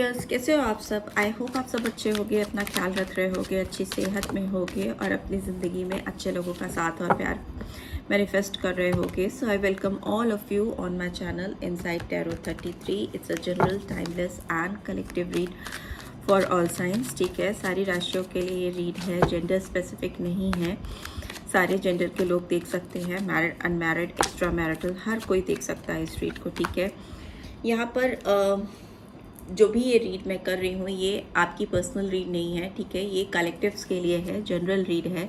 कैसे हो आप सब। आई होप आप सब अच्छे होगे, अपना ख्याल रख रहे होगे, अच्छी सेहत में होगे और अपनी ज़िंदगी में अच्छे लोगों का साथ और प्यार मैनिफेस्ट कर रहे होगे। So I welcome all of you on my channel inside tarot 33। It's a general timeless and collective read for all signs. ठीक है, सारी राशियों के लिए ये रीड है, जेंडर स्पेसिफिक नहीं है। सारे जेंडर के लोग देख सकते हैं, मैरिड, अनमैरिड, एक्स्ट्रा मैरिटल, हर कोई देख सकता है इस रीड को। ठीक है, यहाँ पर जो भी ये रीड मैं कर रही हूँ ये आपकी पर्सनल रीड नहीं है। ठीक है, ये कलेक्टिव्स के लिए है, जनरल रीड है।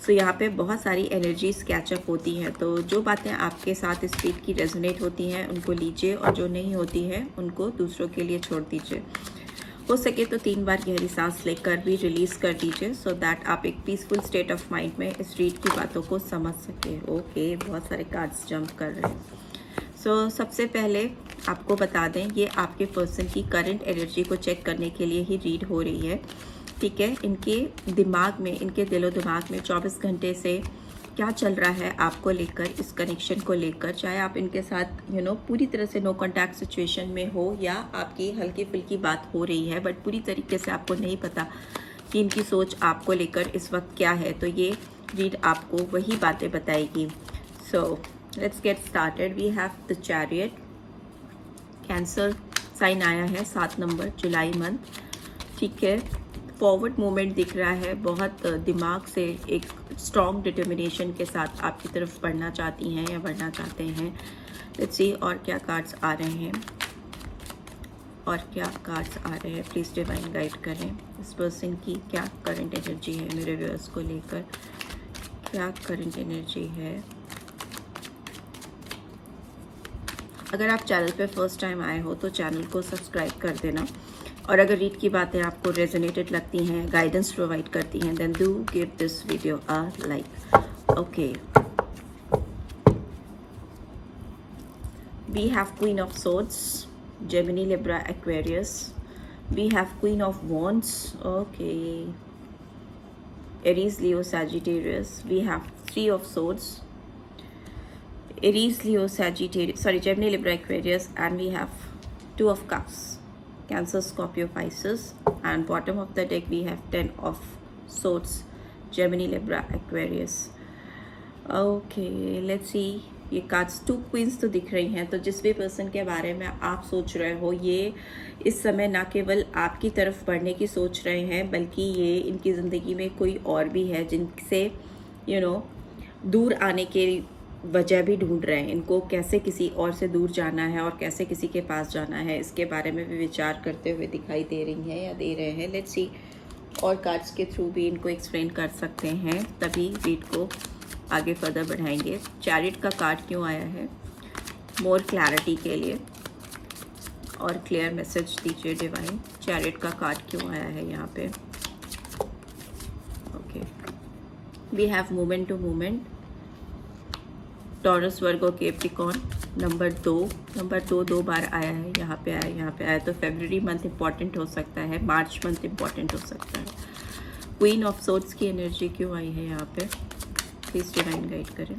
सो यहाँ पे बहुत सारी एनर्जीज कैचअप होती हैं, तो जो बातें आपके साथ इस रीड की रेजोनेट होती हैं उनको लीजिए और जो नहीं होती है उनको दूसरों के लिए छोड़ दीजिए। हो सके तो 3 बार गहरी सांस लेकर भी रिलीज़ कर दीजिए, सो दैट आप एक पीसफुल स्टेट ऑफ माइंड में इस रीड की बातों को समझ सके। ओके, बहुत सारे कार्ड्स जंप कर रहे हैं। सबसे पहले आपको बता दें, ये आपके पर्सन की करंट एनर्जी को चेक करने के लिए ही रीड हो रही है। ठीक है, इनके दिमाग में, इनके दिलो दिमाग में 24 घंटे से क्या चल रहा है आपको लेकर, इस कनेक्शन को लेकर, चाहे आप इनके साथ पूरी तरह से नो कॉन्टैक्ट सिचुएशन में हो या आपकी हल्की फुल्की बात हो रही है, बट पूरी तरीके से आपको नहीं पता कि इनकी सोच आपको लेकर इस वक्त क्या है, तो ये रीड आपको वही बातें बताएगी। Let's get started. We have the chariot. Cancer sign आया है 7 नंबर, जुलाई मंथ। ठीक है, फॉरवर्ड मूवमेंट दिख रहा है, बहुत दिमाग से एक स्ट्रॉन्ग डिटर्मिनेशन के साथ आपकी तरफ बढ़ना चाहती हैं या बढ़ना चाहते हैं। लेट्स सी और क्या कार्ड्स आ रहे हैं, और क्या कार्ड्स आ रहे हैं। प्लीज़ डिवाइन गाइड करें, इस पर्सन की क्या करंट एनर्जी है, मेरे व्यूअर्स को लेकर क्या करंट एनर्जी है। अगर आप चैनल पे फर्स्ट टाइम आए हो तो चैनल को सब्सक्राइब कर देना, और अगर रीड की बातें आपको रेजोनेटेड लगती हैं, गाइडेंस प्रोवाइड करती हैं, then do give this video a like. Okay, we have queen of swords, Gemini, Libra, Aquarius. We have queen of wands, okay, Aries, Leo, Sagittarius. We have 3 of swords, Aries, Leo, Sagittarius, sorry, Gemini, Libra, Aquarius, and we have 2 of Cups, Cancer, Scorpio, Pisces, and bottom of the deck we have 10 of Swords, Gemini, Libra, Aquarius. Okay, let's see. ये cards 2 queen's तो दिख रही हैं, तो जिस भी person के बारे में आप सोच रहे हो, ये इस समय ना केवल आपकी तरफ बढ़ने की सोच रहे हैं, बल्कि ये इनकी ज़िंदगी में कोई और भी है जिनसे दूर आने के वजह भी ढूंढ रहे हैं। इनको कैसे किसी और से दूर जाना है और कैसे किसी के पास जाना है, इसके बारे में भी विचार करते हुए दिखाई दे रही हैं या दे रहे हैं। लेट्स सी, और कार्ड्स के थ्रू भी इनको एक्सप्लेन कर सकते हैं, तभी रीड को आगे फर्दर बढ़ाएंगे। चैरिट का कार्ड क्यों आया है, मोर क्लैरिटी के लिए, और क्लियर मैसेज दीजिए डिवाइन। चैरिट का कार्ड क्यों आया है यहाँ पे। Okay, we have movement to movement, Taurus, Virgo, Capricorn. Number 2 2 बार आया है, यहाँ पे आया, यहाँ पे आया, तो फरवरी मंथ इम्पॉर्टेंट हो सकता है, मार्च मंथ इम्पॉर्टेंट हो सकता है। क्वीन ऑफ सोर्ड्स की एनर्जी क्यों आई है यहाँ पे, प्लीज डिवाइन गाइड करें।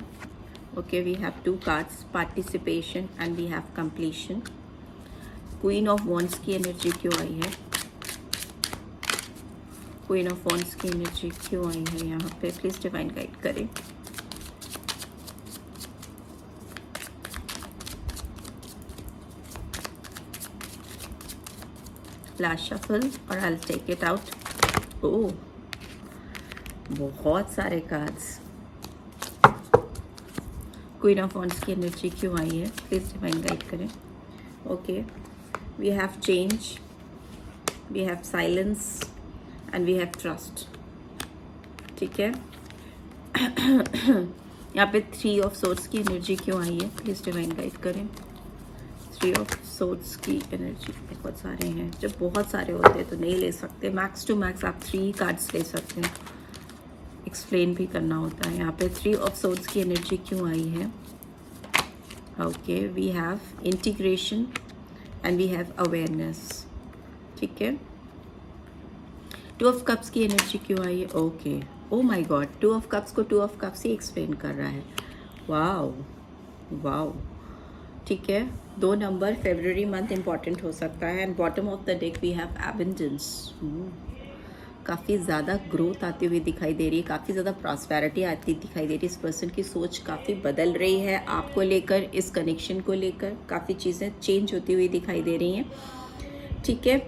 Okay, we have 2 cards, participation and we have completion. Queen of wands की एनर्जी क्यों आई है, क्वीन ऑफ वॉन्ड्स की एनर्जी क्यों आई है यहाँ पे, प्लीज डिवाइन गाइड करें। लास्ट शफल और I will take it out. Oh, बहुत सारे कार्ड्स। क्वीन ऑफ वॉन्ड्स की एनर्जी क्यों आई है, प्लीज डिवाइन गाइड करें। Okay, we have change, we have silence and we have trust. ठीक है, यहाँ पे 3 ऑफ सोर्ड्स की एनर्जी क्यों आई है, प्लीज डिवाइन गाइड करें। 3 ऑफ सोर्ड्स की एनर्जी, बहुत सारे हैं, जब बहुत सारे होते हैं तो नहीं ले सकते, मैक्स टू मैक्स आप 3 कार्ड्स ले सकते हैं, एक्सप्लेन भी करना होता है। यहाँ पे 3 ऑफ सोर्ड्स की एनर्जी क्यों आई है। Okay, we have integration and we have awareness. ठीक है, 2 ऑफ कप्स की एनर्जी क्यों आई है। Okay, oh my God, 2 of cups को 2 ऑफ कप्स ही एक्सप्लेन कर रहा है। वाओ वाओ, ठीक है, 2 नंबर फरवरी मंथ इंपॉर्टेंट हो सकता है and bottom of the deck we have abundance. काफ़ी ज़्यादा ग्रोथ आती हुई दिखाई दे रही है, काफ़ी ज़्यादा प्रॉस्पेरिटी आती दिखाई दे रही है। इस पर्सन की सोच काफ़ी बदल रही है आपको लेकर, इस कनेक्शन को लेकर काफ़ी चीज़ें चेंज होती हुई दिखाई दे रही हैं, ठीक है।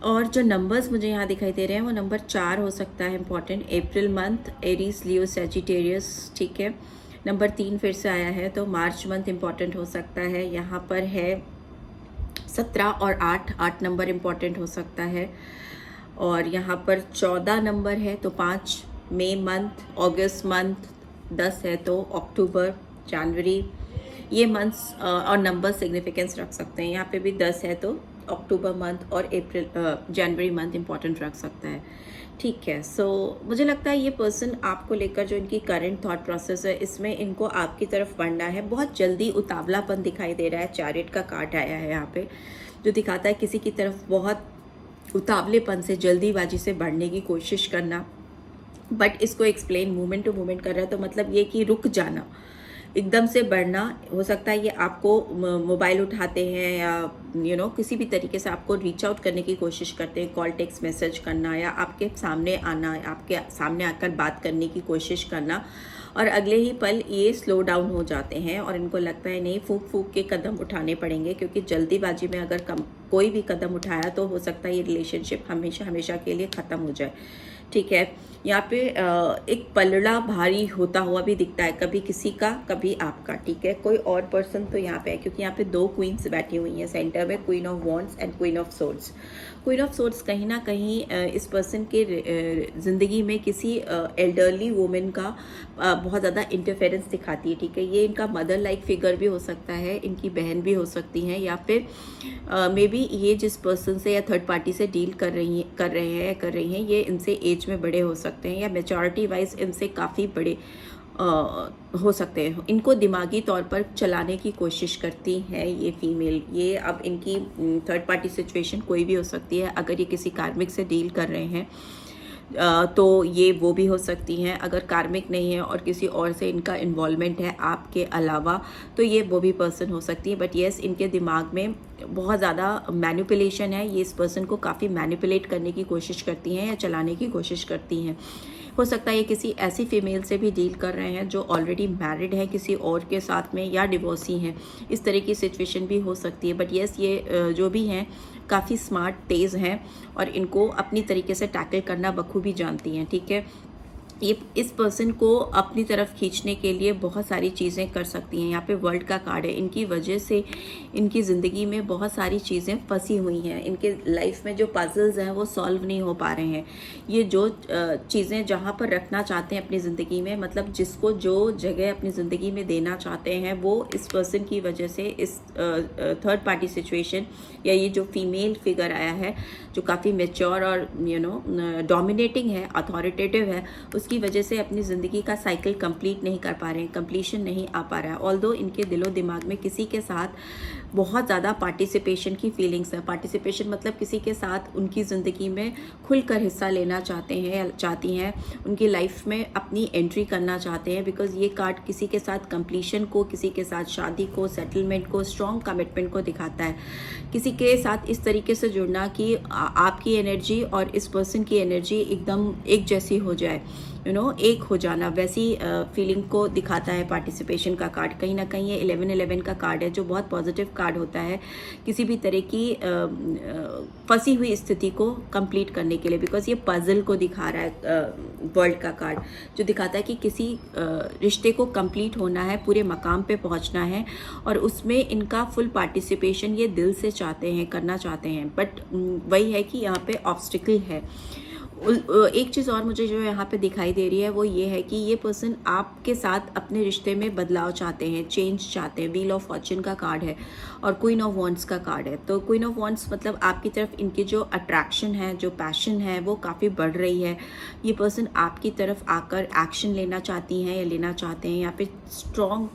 और जो नंबर्स मुझे यहाँ दिखाई दे रहे हैं वो नंबर 4 हो सकता है important, April month, Aries, Leo, Sagittarius, ठीक है। नंबर 3 फिर से आया है तो मार्च मंथ इम्पॉर्टेंट हो सकता है। यहाँ पर है 17 और 8 नंबर इम्पॉर्टेंट हो सकता है। और यहाँ पर 14 नंबर है तो 5 मई मंथ, अगस्त मंथ, 10 है तो अक्टूबर, जनवरी, ये मंथ्स और नंबर सिग्निफिकेंस रख सकते हैं। यहाँ पे भी 10 है तो अक्टूबर मंथ और जनवरी मंथ इंपॉर्टेंट रख सकता है, ठीक है। सो मुझे लगता है ये पर्सन आपको लेकर जो इनकी करंट थॉट प्रोसेस है, इसमें इनको आपकी तरफ बढ़ना है। बहुत जल्दी उतावलापन दिखाई दे रहा है। चैरियट का कार्ड आया है यहाँ पे, जो दिखाता है किसी की तरफ बहुत उतावलेपन से, जल्दीबाजी से बढ़ने की कोशिश करना। बट इसको एक्सप्लेन मूवमेंट टू मूवमेंट कर रहा है तो मतलब ये कि रुक जाना, एकदम से बढ़ना। हो सकता है ये आपको मोबाइल उठाते हैं या किसी भी तरीके से आपको रीच आउट करने की कोशिश करते हैं, कॉल, टेक्स्ट मैसेज करना या आपके सामने आना, आपके सामने आकर बात करने की कोशिश करना, और अगले ही पल ये स्लो डाउन हो जाते हैं और इनको लगता है नहीं, फूक फूक के कदम उठाने पड़ेंगे, क्योंकि जल्दीबाजी में अगर कोई भी कदम उठाया तो हो सकता है ये रिलेशनशिप हमेशा के लिए ख़त्म हो जाए, ठीक है। यहाँ पे एक पलड़ा भारी होता हुआ भी दिखता है, कभी किसी का कभी आपका, ठीक है। कोई और पर्सन तो यहाँ पे है, क्योंकि यहाँ पे 2 क्वींस बैठी हुई हैं सेंटर में, queen of wands and queen of swords. Queen of swords कहीं ना कहीं इस पर्सन के ज़िंदगी में किसी एल्डरली वुमेन का बहुत ज़्यादा इंटरफेरेंस दिखाती है, ठीक है। ये इनका मदर लाइक फिगर भी हो सकता है, इनकी बहन भी हो सकती हैं, या फिर मे बी ये जिस पर्सन से या थर्ड पार्टी से डील कर रहे हैं ये इनसे एज में बड़े हो सकते हैं या मेचोरिटी वाइज इनसे काफ़ी बड़े हो सकते हैं। इनको दिमागी तौर पर चलाने की कोशिश करती हैं ये फीमेल। ये अब इनकी थर्ड पार्टी सिचुएशन कोई भी हो सकती है। अगर ये किसी कार्मिक से डील कर रहे हैं तो ये वो भी हो सकती हैं। अगर कार्मिक नहीं है और किसी और से इनका इन्वॉल्वमेंट है आपके अलावा, तो ये वो भी पर्सन हो सकती है। बट येस, इनके दिमाग में बहुत ज़्यादा मैनिपुलेशन है। ये इस पर्सन को काफ़ी मैनिपुलेट करने की कोशिश करती हैं या चलाने की कोशिश करती हैं। हो सकता है ये किसी ऐसी फीमेल से भी डील कर रहे हैं जो ऑलरेडी मैरिड है किसी और के साथ में, या डिवोर्सी हैं। इस तरह की सिचुएशन भी हो सकती है। बट येस, ये जो भी हैं काफ़ी स्मार्ट, तेज़ हैं और इनको अपनी तरीके से टैकल करना बखूबी जानती हैं, ठीक है। ये इस पर्सन को अपनी तरफ खींचने के लिए बहुत सारी चीज़ें कर सकती हैं। यहाँ पे वर्ल्ड का कार्ड है। इनकी वजह से इनकी ज़िंदगी में बहुत सारी चीज़ें फंसी हुई हैं। इनके लाइफ में जो पजल्स हैं वो सॉल्व नहीं हो पा रहे हैं। ये जो चीज़ें जहाँ पर रखना चाहते हैं अपनी ज़िंदगी में, मतलब जिसको जो जगह अपनी ज़िंदगी में देना चाहते हैं, वो इस पर्सन की वजह से इस थर्ड पार्टी सिचुएशन या ये जो फीमेल फिगर आया है जो काफ़ी मेच्योर और डोमिनेटिंग है, अथॉरिटेटिव है, उसकी वजह से अपनी ज़िंदगी का साइकिल कंप्लीट नहीं कर पा रहे हैं, कंप्लीशन नहीं आ पा रहा है। ऑल्दो इनके दिलो दिमाग में किसी के साथ बहुत ज़्यादा पार्टिसिपेशन की फीलिंग्स है। पार्टिसिपेशन मतलब किसी के साथ उनकी ज़िंदगी में खुलकर हिस्सा लेना चाहते हैं या चाहती हैं, उनकी लाइफ में अपनी एंट्री करना चाहते हैं। बिकॉज ये कार्ड किसी के साथ कंप्लीशन को, किसी के साथ शादी को, सेटलमेंट को, स्ट्रॉन्ग कमिटमेंट को दिखाता है। किसी के साथ इस तरीके से जुड़ना कि आपकी एनर्जी और इस पर्सन की एनर्जी एकदम एक जैसी हो जाए, एक हो जाना, वैसी फीलिंग को दिखाता है पार्टिसिपेशन का कार्ड। कहीं ना कहीं ये 1111 का कार्ड है जो बहुत पॉजिटिव कार्ड होता है किसी भी तरह की फंसी हुई स्थिति को कंप्लीट करने के लिए। बिकॉज ये पजल को दिखा रहा है वर्ल्ड का कार्ड, जो दिखाता है कि किसी रिश्ते को कंप्लीट होना है, पूरे मकाम पे पहुंचना है और उसमें इनका फुल पार्टिसिपेशन ये दिल से चाहते हैं, करना चाहते हैं। बट वही है कि यहाँ पे ऑब्स्टिकल है। एक चीज़ और मुझे जो यहाँ पे दिखाई दे रही है वो ये है कि ये पर्सन आपके साथ अपने रिश्ते में बदलाव चाहते हैं, चेंज चाहते हैं। व्हील ऑफ फॉर्च्यून का कार्ड है और क्वीन ऑफ वॉन्ड्स का कार्ड है। तो क्वीन ऑफ वॉन्ड्स मतलब आपकी तरफ इनकी जो अट्रैक्शन है, जो पैशन है, वो काफ़ी बढ़ रही है। ये पर्सन आपकी तरफ आकर एक्शन लेना चाहती हैं या लेना चाहते हैं। यहाँ पे स्ट्रॉन्ग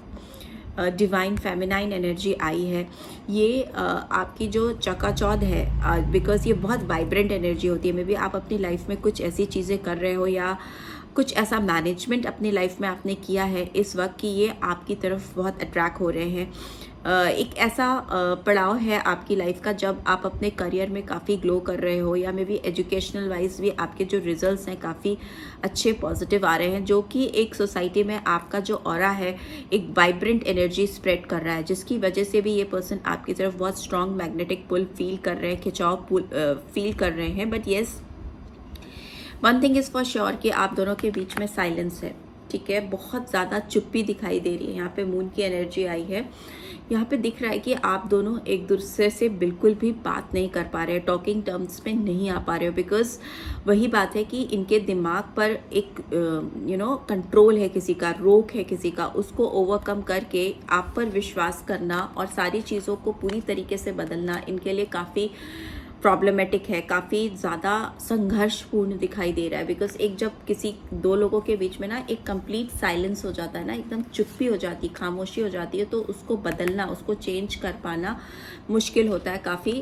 डिवाइन फेमिनाइन एनर्जी आई है। ये आपकी जो चकाचौंध है, बिकॉज ये बहुत वाइब्रेंट एनर्जी होती है। मे बी आप अपनी लाइफ में कुछ ऐसी चीज़ें कर रहे हो या कुछ ऐसा मैनेजमेंट अपनी लाइफ में आपने किया है इस वक्त कि ये आपकी तरफ बहुत अट्रैक्ट हो रहे हैं। एक ऐसा पड़ाव है आपकी लाइफ का जब आप अपने करियर में काफ़ी ग्लो कर रहे हो, या मे बी एजुकेशनल वाइज भी आपके जो रिजल्ट्स हैं काफ़ी अच्छे पॉजिटिव आ रहे हैं, जो कि एक सोसाइटी में आपका जो ऑरा है एक वाइब्रेंट एनर्जी स्प्रेड कर रहा है, जिसकी वजह से भी ये पर्सन आपकी तरफ बहुत स्ट्रॉन्ग मैग्नेटिक पुल फील कर रहे हैं, खिंचाव पुल फील कर रहे हैं। But yes, one thing is for sure कि आप दोनों के बीच में साइलेंस है, ठीक है। बहुत ज़्यादा चुप्पी दिखाई दे रही है। यहाँ पे मून की एनर्जी आई है। यहाँ पे दिख रहा है कि आप दोनों एक दूसरे से बिल्कुल भी बात नहीं कर पा रहे, टॉकिंग टर्म्स में नहीं आ पा रहे हो, बिकॉज वही बात है कि इनके दिमाग पर एक कंट्रोल है किसी का, रोक है किसी का, उसको ओवरकम करके आप पर विश्वास करना और सारी चीज़ों को पूरी तरीके से बदलना इनके लिए काफ़ी प्रॉब्लमेटिक है, काफ़ी ज़्यादा संघर्षपूर्ण दिखाई दे रहा है। बिकॉज एक जब किसी दो लोगों के बीच में ना एक कंप्लीट साइलेंस हो जाता है ना, एकदम चुप्पी हो जाती, खामोशी हो जाती है, तो उसको बदलना, उसको चेंज कर पाना मुश्किल होता है काफ़ी।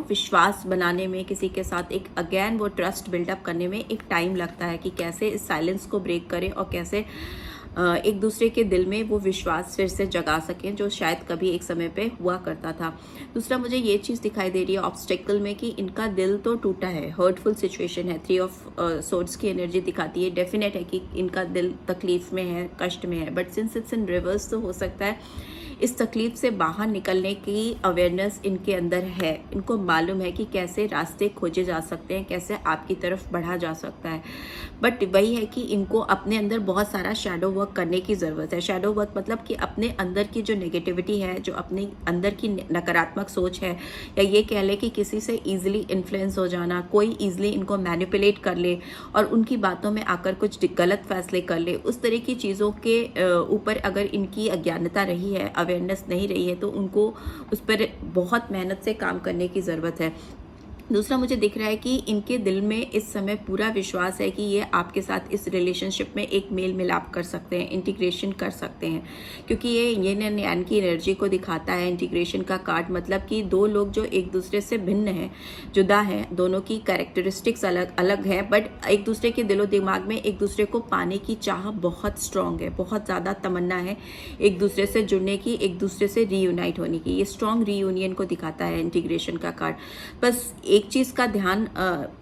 विश्वास बनाने में किसी के साथ एक अगेन वो ट्रस्ट बिल्डअप करने में एक टाइम लगता है कि कैसे इस साइलेंस को ब्रेक करें और कैसे एक दूसरे के दिल में वो विश्वास फिर से जगा सकें जो शायद कभी एक समय पे हुआ करता था। दूसरा मुझे ये चीज़ दिखाई दे रही है ऑब्स्टेकल में कि इनका दिल तो टूटा है, हर्टफुल सिचुएशन है। 3 ऑफ सोर्ड्स की एनर्जी दिखाती है। डेफिनेट है कि इनका दिल तकलीफ में है, कष्ट में है, but since it's in reverse तो हो सकता है इस तकलीफ से बाहर निकलने की अवेयरनेस इनके अंदर है। इनको मालूम है कि कैसे रास्ते खोजे जा सकते हैं, कैसे आपकी तरफ बढ़ा जा सकता है। बट वही है कि इनको अपने अंदर बहुत सारा शैडो वर्क करने की ज़रूरत है। शैडो वर्क मतलब कि अपने अंदर की जो नेगेटिविटी है, जो अपने अंदर की नकारात्मक सोच है, या ये कह ले कि किसी से ईजिली इन्फ्लुएंस हो जाना, कोई ईजिली इनको मैनिपुलेट कर ले और उनकी बातों में आकर कुछ गलत फैसले कर ले, उस तरह की चीज़ों के ऊपर अगर इनकी अज्ञानता रही है, अवेयरनेस नहीं रही है, तो उनको उस पर बहुत मेहनत से काम करने की ज़रूरत है। दूसरा मुझे दिख रहा है कि इनके दिल में इस समय पूरा विश्वास है कि ये आपके साथ इस रिलेशनशिप में एक मेल मिलाप कर सकते हैं, इंटीग्रेशन कर सकते हैं, क्योंकि ये यिन एंड यांग की एनर्जी को दिखाता है। इंटीग्रेशन का कार्ड मतलब कि दो लोग जो एक दूसरे से भिन्न हैं, जुदा हैं, दोनों की कैरेक्टरिस्टिक्स अलग अलग हैं, बट एक दूसरे के दिलो दिमाग में एक दूसरे को पाने की चाह बहुत स्ट्रांग है, बहुत ज़्यादा तमन्ना है एक दूसरे से जुड़ने की, एक दूसरे से रीयूनाइट होने की। ये स्ट्रांग रीयूनियन को दिखाता है इंटीग्रेशन का कार्ड। बस एक चीज़ का ध्यान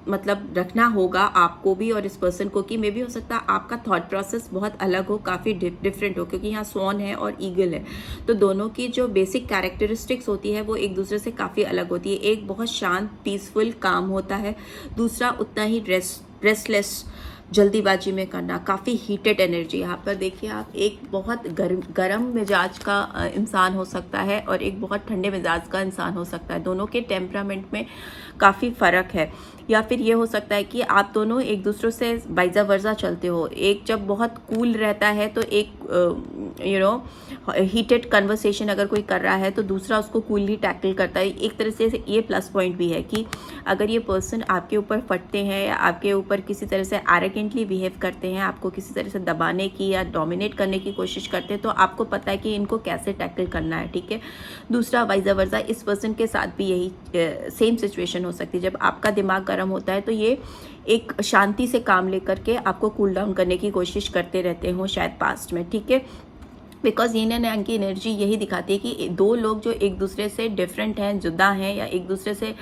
मतलब रखना होगा आपको भी और इस पर्सन को कि मे भी हो सकता है आपका थॉट प्रोसेस बहुत अलग हो, काफ़ी डिफरेंट हो, क्योंकि यहाँ स्वॉन है और ईगल है, तो दोनों की जो बेसिक कैरेक्टरिस्टिक्स होती है वो एक दूसरे से काफ़ी अलग होती है। एक बहुत शांत पीसफुल काम होता है, दूसरा उतना ही रेस्टलेस, जल्दीबाजी में करना, काफ़ी हीटेड एनर्जी। यहाँ पर देखिए आप, एक बहुत गर्म मिजाज का इंसान हो सकता है और एक बहुत ठंडे मिजाज का इंसान हो सकता है। दोनों के टेम्परामेंट में काफ़ी फ़र्क है। या फिर ये हो सकता है कि आप दोनों एक दूसरों से वाइज़ा वर्जा चलते हो। एक जब बहुत कूल रहता है तो एक हीटेड कन्वर्सेशन अगर कोई कर रहा है तो दूसरा उसको कूलली टैकल करता है। एक तरह से ये प्लस पॉइंट भी है कि अगर ये पर्सन आपके ऊपर फटते हैं या आपके ऊपर किसी तरह से एरोगेंटली बिहेव करते हैं, आपको किसी तरह से दबाने की या डोमिनेट करने की कोशिश करते हैं, तो आपको पता है कि इनको कैसे टैकल करना है, ठीक है। दूसरा वाइज़ा वर्जा इस पर्सन के साथ भी यही सेम सिचुएशन हो सकती है। जब आपका दिमाग गर्म होता है तो ये एक शांति से काम लेकर के आपको कूल डाउन करने की कोशिश करते रहते हो शायद पास्ट में, ठीक है। बिकॉज यिन एंड यांग की एनर्जी यही दिखाती है कि दो लोग जो एक दूसरे से डिफरेंट हैं, जुदा हैं, या एक दूसरे से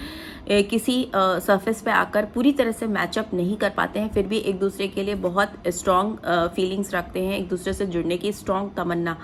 किसी सरफेस पे आकर पूरी तरह से मैचअप नहीं कर पाते हैं, फिर भी एक दूसरे के लिए बहुत स्ट्रॉन्ग फीलिंग्स रखते हैं, एक दूसरे से जुड़ने की स्ट्रॉन्ग तमन्ना,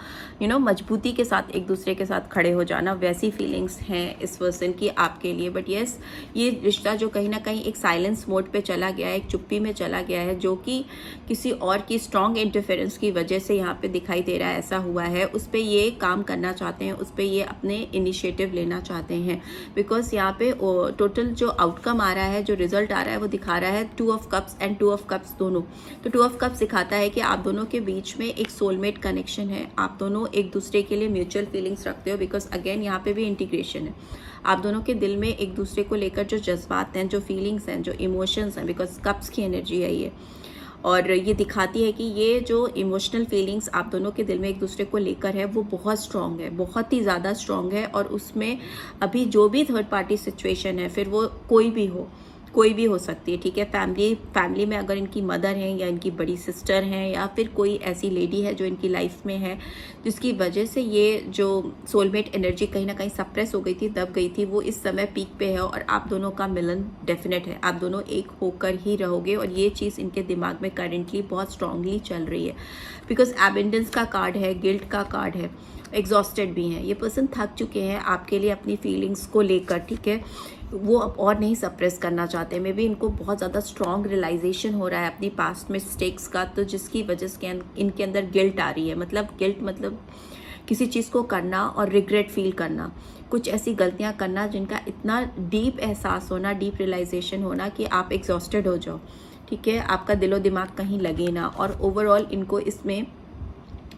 मजबूती के साथ एक दूसरे के साथ खड़े हो जाना, वैसी फीलिंग्स हैं इस पर्सन की आपके लिए। बट येस, ये रिश्ता जो कहीं ना कहीं एक साइलेंस मोड पे चला गया है, एक चुप्पी में चला गया है, जो कि किसी और की स्ट्रॉन्ग इंटरफेरेंस की वजह से यहाँ पे दिखाई दे रहा है, ऐसा हुआ है, उस पर ये काम करना चाहते हैं, उस पर ये अपने इनिशिएटिव लेना चाहते हैं। बिकॉज यहाँ पे टोटल जो आउटकम आ रहा है, जो रिजल्ट आ रहा है, वो दिखा रहा है 2 of cups and 2 of cups दोनों। तो 2 ऑफ कप्स दिखाता है कि आप दोनों के बीच में एक सोलमेट कनेक्शन है, आप दोनों एक दूसरे के लिए म्यूचुअल फीलिंग्स रखते हो। बिकॉज अगेन यहाँ पे भी इंटीग्रेशन है, आप दोनों के दिल में एक दूसरे को लेकर जो जज्बात हैं, जो फीलिंग्स हैं, जो इमोशंस हैं, बिकॉज कप्स की एनर्जी है ये, और ये दिखाती है कि ये जो इमोशनल फीलिंग्स आप दोनों के दिल में एक दूसरे को लेकर है वो बहुत स्ट्रॉन्ग है, बहुत ही ज़्यादा स्ट्रॉन्ग है। और उसमें अभी जो भी थर्ड पार्टी सिचुएशन है, फिर वो कोई भी हो, कोई भी हो सकती है, ठीक है। फैमिली में अगर इनकी मदर हैं या इनकी बड़ी सिस्टर हैं या फिर कोई ऐसी लेडी है जो इनकी लाइफ में है जिसकी वजह से ये जो सोलमेट एनर्जी कहीं ना कहीं सप्रेस हो गई थी, दब गई थी, वो इस समय पीक पे है और आप दोनों का मिलन डेफिनेट है। आप दोनों एक होकर ही रहोगे और ये चीज़ इनके दिमाग में करेंटली बहुत स्ट्रांगली चल रही है, बिकॉज एबेंडेंस का कार्ड है, गिल्ट का कार्ड है, एग्जॉस्टेड भी हैं। ये पर्सन थक चुके हैं आपके लिए अपनी फीलिंग्स को लेकर, ठीक है। वो अब और नहीं सप्रेस करना चाहते। मे बी इनको बहुत ज़्यादा स्ट्रॉन्ग रियलाइजेशन हो रहा है अपनी पास्ट मिस्टेक्स का, तो जिसकी वजह से इनके अंदर गिल्ट आ रही है। मतलब गिल्ट मतलब किसी चीज़ को करना और रिग्रेट फील करना, कुछ ऐसी गलतियां करना जिनका इतना डीप एहसास होना, डीप रियलाइजेशन होना कि आप एग्जॉस्टेड हो जाओ, ठीक है। आपका दिलो दिमाग कहीं लगे ना, और ओवरऑल इनको इसमें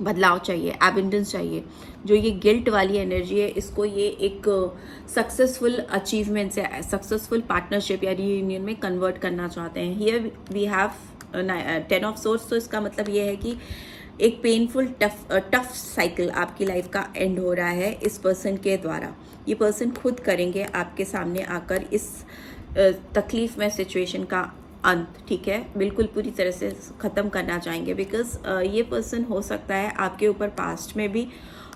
बदलाव चाहिए, एबेंडेंस चाहिए। जो ये गिल्ट वाली एनर्जी है, इसको ये एक सक्सेसफुल अचीवमेंट से, सक्सेसफुल पार्टनरशिप या रीयूनियन में कन्वर्ट करना चाहते हैं। Here we have 10 of swords. तो इसका मतलब ये है कि एक पेनफुल टफ साइकिल आपकी लाइफ का एंड हो रहा है इस पर्सन के द्वारा। ये पर्सन खुद करेंगे आपके सामने आकर इस तकलीफ में सिचुएशन का अंत, ठीक है। बिल्कुल पूरी तरह से ख़त्म करना चाहेंगे, बिकॉज ये पर्सन हो सकता है आपके ऊपर पास्ट में भी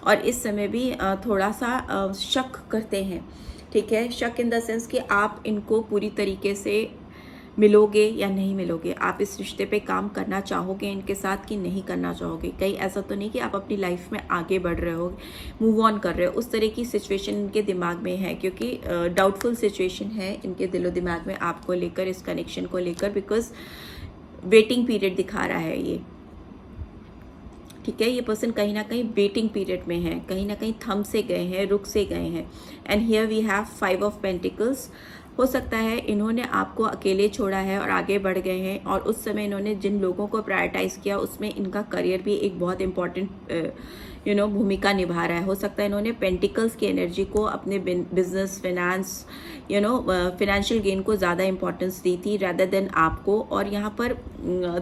और इस समय भी थोड़ा सा शक करते हैं, ठीक है। शक इन द सेंस कि आप इनको पूरी तरीके से मिलोगे या नहीं मिलोगे, आप इस रिश्ते पे काम करना चाहोगे इनके साथ कि नहीं करना चाहोगे। कहीं ऐसा तो नहीं कि आप अपनी लाइफ में आगे बढ़ रहे हो, मूव ऑन कर रहे हो, उस तरह की सिचुएशन इनके दिमाग में है, क्योंकि डाउटफुल सिचुएशन है इनके दिलो दिमाग में आपको लेकर, इस कनेक्शन को लेकर, बिकॉज वेटिंग पीरियड दिखा रहा है ये, ठीक है। ये पर्सन कहीं ना कहीं वेटिंग पीरियड में है, कहीं ना कहीं थम से गए हैं, रुक से गए हैं। And here we have 5 of pentacles. हो सकता है इन्होंने आपको अकेले छोड़ा है और आगे बढ़ गए हैं, और उस समय इन्होंने जिन लोगों को प्रायोरिटाइज़ किया उसमें इनका करियर भी एक बहुत इंपॉर्टेंट भूमिका निभा रहा है। हो सकता है इन्होंने पेंटिकल्स की एनर्जी को अपने बिजनेस, फाइनेंस, फिनेंशियल गेन को ज़्यादा इंपॉर्टेंस दी थी रैदर देन आपको। और यहाँ पर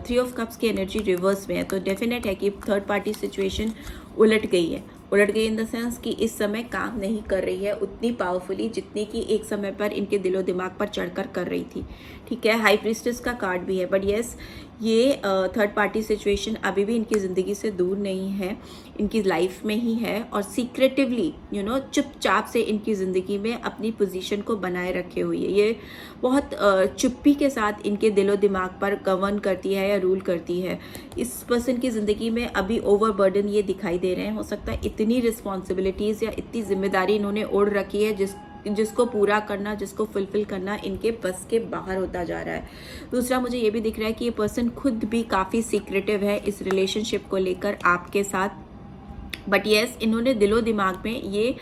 3 ऑफ कप्स की एनर्जी रिवर्स में है, तो डेफिनेट है कि थर्ड पार्टी सिचुएशन उलट गई है। उलट गई इन द सेंस कि इस समय काम नहीं कर रही है उतनी पावरफुली जितनी कि एक समय पर इनके दिलो दिमाग पर चढ़कर कर रही थी, ठीक है। हाई प्रीस्टेस का कार्ड भी है, बट येस ये थर्ड पार्टी सिचुएशन अभी भी इनकी ज़िंदगी से दूर नहीं है, इनकी लाइफ में ही है, और सीक्रेटिवली चुपचाप से इनकी ज़िंदगी में अपनी पोजीशन को बनाए रखे हुई है। ये बहुत चुप्पी के साथ इनके दिलो दिमाग पर गवर्न करती है या रूल करती है। इस पर्सन की ज़िंदगी में अभी ओवरबर्डन ये दिखाई दे रहे हैं। हो सकता है इतनी रिस्पॉन्सिबिलिटीज़ या इतनी जिम्मेदारी इन्होंने ओढ़ रखी है जिसको पूरा करना, जिसको फुलफिल करना इनके बस के बाहर होता जा रहा है। दूसरा, मुझे ये भी दिख रहा है कि ये पर्सन खुद भी काफ़ी सीक्रेटिव है इस रिलेशनशिप को लेकर आपके साथ, बट येस इन्होंने दिलो दिमाग में ये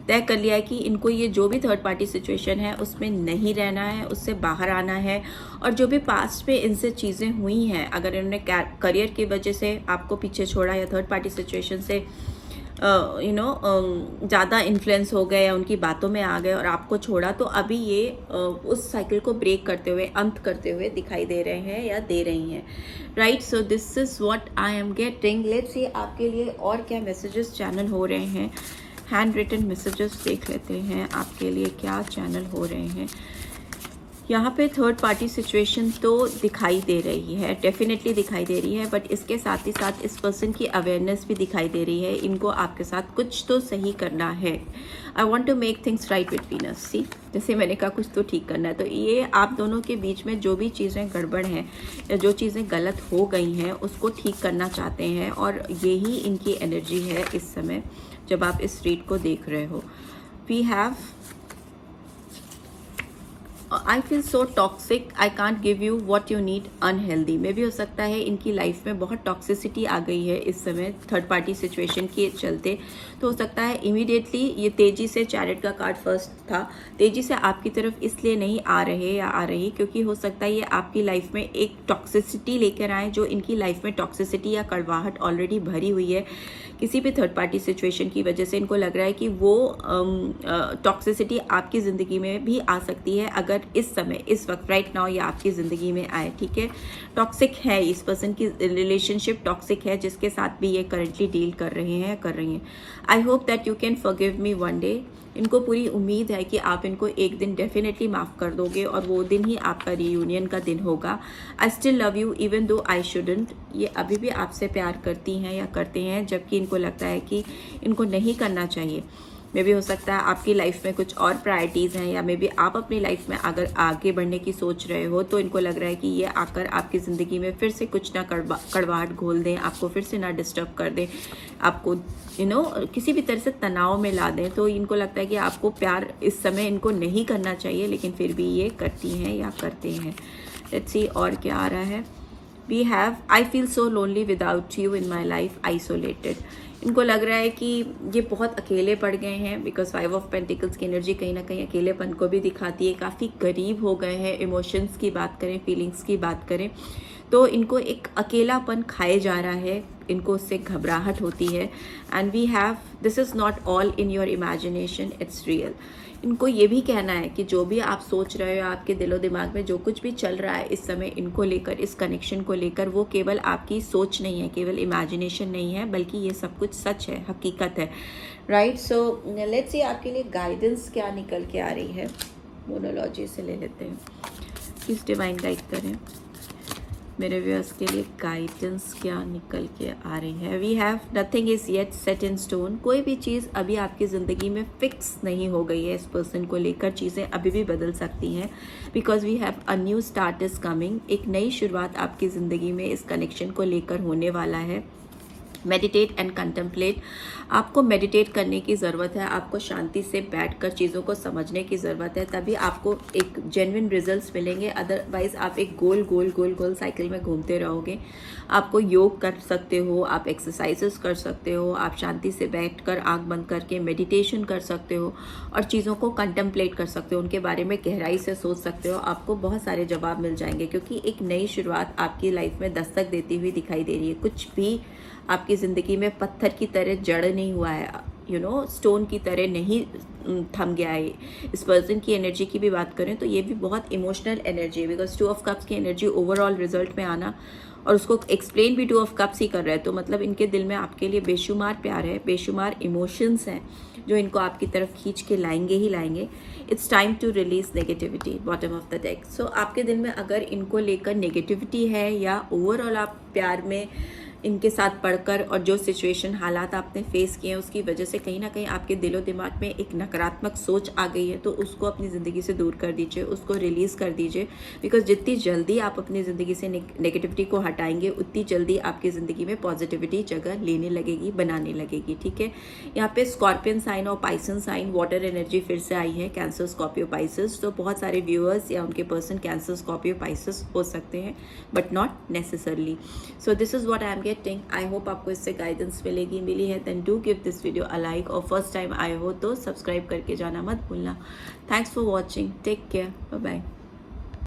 तय कर लिया है कि इनको ये जो भी थर्ड पार्टी सिचुएशन है उसमें नहीं रहना है, उससे बाहर आना है। और जो भी पास्ट में इनसे चीज़ें हुई हैं, अगर इन्होंने करियर की वजह से आपको पीछे छोड़ा या थर्ड पार्टी सिचुएशन से ज़्यादा इन्फ्लुएंस हो गए या उनकी बातों में आ गए और आपको छोड़ा, तो अभी ये उस साइकिल को ब्रेक करते हुए, अंत करते हुए दिखाई दे रहे हैं या दे रही हैं, right. So this is what I am getting. Let's see आपके लिए और क्या मैसेजेस चैनल हो रहे हैं। हैंड रिटन मैसेजेस देख लेते हैं आपके लिए क्या चैनल हो रहे हैं। यहाँ पे थर्ड पार्टी सिचुएशन तो दिखाई दे रही है, डेफिनेटली दिखाई दे रही है, बट इसके साथ ही साथ इस पर्सन की अवेयरनेस भी दिखाई दे रही है। इनको आपके साथ कुछ तो सही करना है। I want to make things right between us. See, जैसे मैंने कहा कुछ तो ठीक करना है, तो ये आप दोनों के बीच में जो भी चीज़ें गड़बड़ हैं या जो चीज़ें गलत हो गई हैं उसको ठीक करना चाहते हैं, और यही इनकी एनर्जी है इस समय जब आप इस रीड को देख रहे हो। We have I feel so toxic, I can't give you what you need, unhealthy में भी हो सकता है इनकी लाइफ में बहुत टॉक्सिसिटी आ गई है इस समय थर्ड पार्टी सिचुएशन के चलते। तो हो सकता है इमीडिएटली ये तेज़ी से, चैरिट का कार्ड फर्स्ट था, तेज़ी से आपकी तरफ इसलिए नहीं आ रहे या आ रही क्योंकि हो सकता है ये आपकी लाइफ में एक टॉक्सिसिटी लेकर आए, जो इनकी लाइफ में टॉक्सिसिटी या कड़वाहट ऑलरेडी भरी हुई है किसी भी थर्ड पार्टी सिचुएशन की वजह से। इनको लग रहा है कि वो टॉक्सिसिटी आपकी ज़िंदगी में भी आ सकती है अगर इस समय, इस वक्त, राइट नाउ ये आपकी ज़िंदगी में आए, ठीक है। टॉक्सिक है इस पर्सन की रिलेशनशिप, टॉक्सिक है जिसके साथ भी ये करंटली डील कर रहे हैं, कर रही हैं। I hope that you can forgive me one day. इनको पूरी उम्मीद है कि आप इनको एक दिन डेफिनेटली माफ़ कर दोगे और वो दिन ही आपका रीयूनियन का दिन होगा। I still love you even though I shouldn't. ये अभी भी आपसे प्यार करती हैं या करते हैं, जबकि इनको लगता है कि इनको नहीं करना चाहिए। मे भी हो सकता है आपकी लाइफ में कुछ और प्रायोरिटीज़ हैं, या मे बी आप अपनी लाइफ में अगर आगे बढ़ने की सोच रहे हो तो इनको लग रहा है कि ये आकर आपकी ज़िंदगी में फिर से कुछ ना कड़वाहट घोल दें, आपको फिर से ना डिस्टर्ब कर दें, आपको किसी भी तरह से तनाव में ला दें। तो इनको लगता है कि आपको प्यार इस समय इनको नहीं करना चाहिए, लेकिन फिर भी ये करती हैं या करते हैं। लेट्स सी और क्या आ रहा है। We have I feel so lonely without you in my life, isolated. इनको लग रहा है कि ये बहुत अकेले पड़ गए हैं, बिकॉज 5 ऑफ पेंटिकल्स की एनर्जी कहीं ना कहीं अकेलेपन को भी दिखाती है। काफ़ी करीब हो गए हैं, इमोशंस की बात करें, फीलिंग्स की बात करें तो इनको एक अकेलापन खाए जा रहा है, इनको उससे घबराहट होती है। And we have this is not all in your imagination, it's real. इनको ये भी कहना है कि जो भी आप सोच रहे हो, आपके दिलो दिमाग में जो कुछ भी चल रहा है इस समय इनको लेकर, इस कनेक्शन को लेकर, वो केवल आपकी सोच नहीं है, केवल इमेजिनेशन नहीं है, बल्कि ये सब कुछ सच है, हकीकत है। राइट, सो लेट्स सी आपके लिए गाइडेंस क्या निकल के आ रही है। मोनोलॉजी से ले लेते हैं, प्लीज डिवाइन गाइड करें मेरे व्यूअर्स के लिए गाइडेंस क्या निकल के आ रही है। We have nothing is yet set in stone. कोई भी चीज़ अभी आपकी ज़िंदगी में फिक्स नहीं हो गई है, इस पर्सन को लेकर चीज़ें अभी भी बदल सकती हैं, because we have a new start is coming. एक नई शुरुआत आपकी ज़िंदगी में इस कनेक्शन को लेकर होने वाला है। Meditate and contemplate. आपको मेडिटेट करने की ज़रूरत है, आपको शांति से बैठकर चीज़ों को समझने की ज़रूरत है, तभी आपको एक जेन्युइन रिजल्ट्स मिलेंगे। अदरवाइज़ आप एक गोल गोल गोल गोल साइकिल में घूमते रहोगे। आपको योग कर सकते हो, आप एक्सरसाइजेस कर सकते हो, आप शांति से बैठकर आंख बंद करके मेडिटेशन कर सकते हो और चीज़ों को कंटेम्पलेट कर सकते हो, उनके बारे में गहराई से सोच सकते हो। आपको बहुत सारे जवाब मिल जाएंगे, क्योंकि एक नई शुरुआत आपकी लाइफ में दस्तक देती हुई दिखाई दे रही है। कुछ भी आपकी ज़िंदगी में पत्थर की तरह जड़ नहीं हुआ है, स्टोन की तरह नहीं थम गया है। इस पर्सन की एनर्जी की भी बात करें तो ये भी बहुत इमोशनल एनर्जी है, बिकॉज 2 ऑफ कप्स की एनर्जी ओवरऑल रिजल्ट में आना और उसको एक्सप्लेन भी 2 ऑफ कप्स ही कर रहा है। तो मतलब इनके दिल में आपके लिए बेशुमार प्यार है, बेशुमार इमोशंस हैं जो इनको आपकी तरफ खींच के लाएंगे ही लाएंगे। It's time to release negativity, bottom of the deck. So आपके दिल में अगर इनको लेकर नेगेटिविटी है या ओवरऑल आप प्यार में इनके साथ पढ़कर और जो सिचुएशन हालात आपने फेस किए हैं उसकी वजह से कहीं ना कहीं आपके दिलो दिमाग में एक नकारात्मक सोच आ गई है, तो उसको अपनी ज़िंदगी से दूर कर दीजिए, उसको रिलीज़ कर दीजिए। बिकॉज जितनी जल्दी आप अपनी ज़िंदगी से नेगेटिविटी को हटाएंगे उतनी जल्दी आपकी ज़िंदगी में पॉजिटिविटी जगह लेने लगेगी, बनाने लगेगी। ठीक है, यहाँ पे स्कॉर्पियन साइन और पाइसन साइन, वाटर एनर्जी फिर से आई है, कैंसर, स्कॉर्पियो, पाइसेस। तो बहुत सारे व्यूअर्स या उनके पर्सन कैंसर, स्कॉर्पियो, पाइसेस हो सकते हैं, but not necessarily. So this is what I am getting. I hope आपको इससे गाइडेंस मिली है। Then do give this video a like, और फर्स्ट टाइम आए हो तो सब्सक्राइब करके जाना मत भूलना। Thanks for watching, take care, bye bye.